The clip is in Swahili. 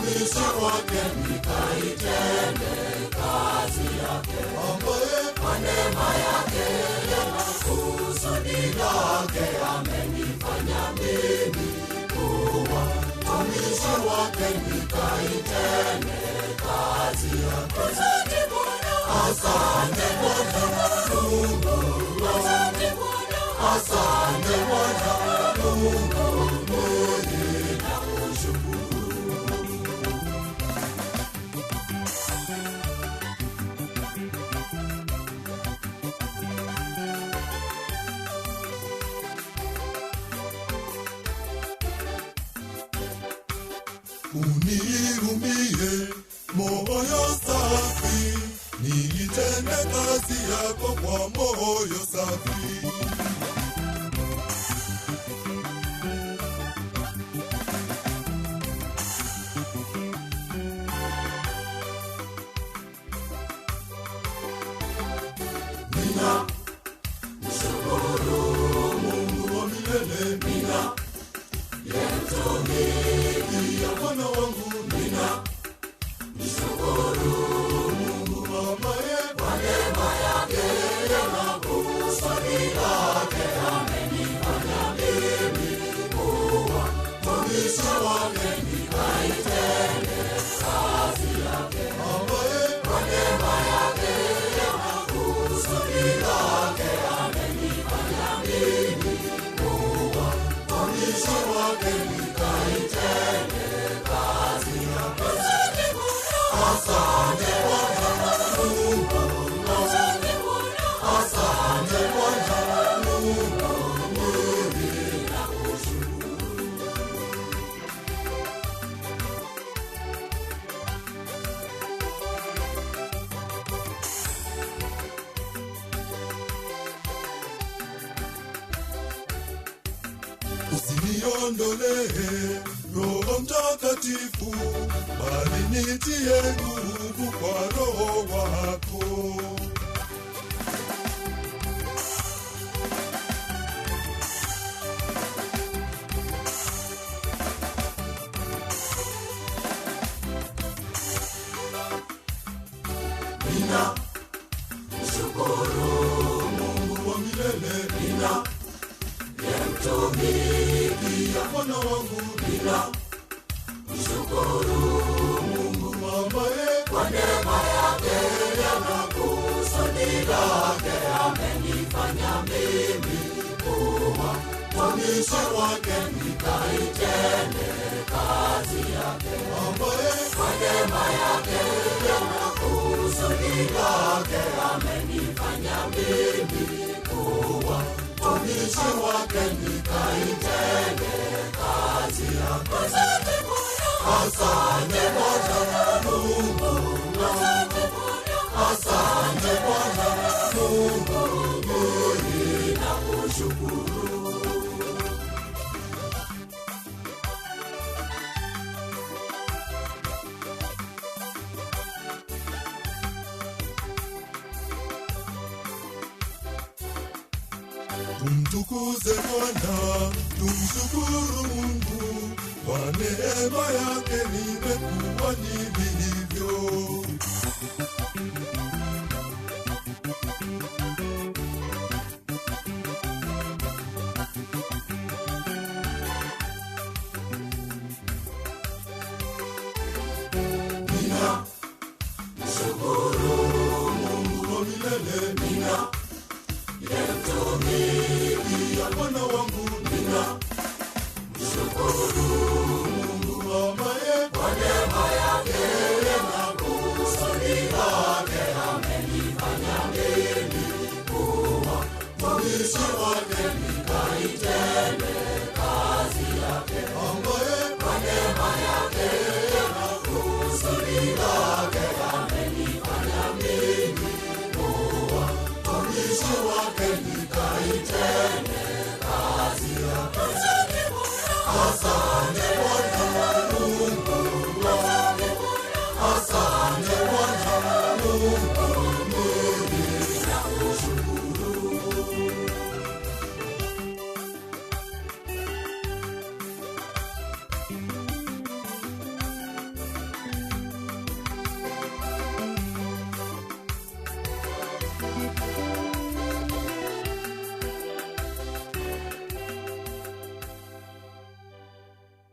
mtumishi wake nikaitende kazi yake, ambaye kwa neema yake na kusudi lake amenifanya mimi kuwa mtumishi wake nikaitende kazi yake. Asante Bwana, asante Bwana Mungu, asante Bwana, asante Bwana Mungu, unihurumie moyo safi, niitende kazi yako kwa moyo safi. Nina mshukuru Mungu wa milele, nina ya Bwana wangu, nina mshukuru Mungu ambaye kwa neema yake na kusudi lake amenifanya mimi kuwa mtumishi wake nikaitende kazi yake, ambaye kwa neema yake na kusudi lake amenifanya mimi kuwa mtumishi wake nikaitende kazi yake. Asante Bwana Mungu, asante Bwana, asante Bwana Mungu, mimi nakushukuru. Usiniondolee Roho Mtakatifu, bali nitie nguvu kwa Roho wako. Nina mshukuru Mungu wa milele, nina mtumikia Bwana wangu, nina mshukuru Mungu ambaye kwa neema yake na kusudi lake amenifanya mimi kuwa mtumishi wake nikaitende kazi yake, ambaye kwa neema yake na kusudi lake amenifanya mimi kuwa mtumishi wake nikaitende kazi yake. Asante Bwana Mungu, asante Bwana, asante Bwana Mungu, mimi nakushukuru. Tumtukuze Bwana, tumshukuru Mungu, kwa neema yake nimekuwa nilivyo. Nina mshukuru Mungu wa milele, nina mtumikia Bwana wangu, nina mshukuru Mungu ambaye kwa neema yake na kusudi lake amenifanya mimi kuwa mtumishi wake nikaitende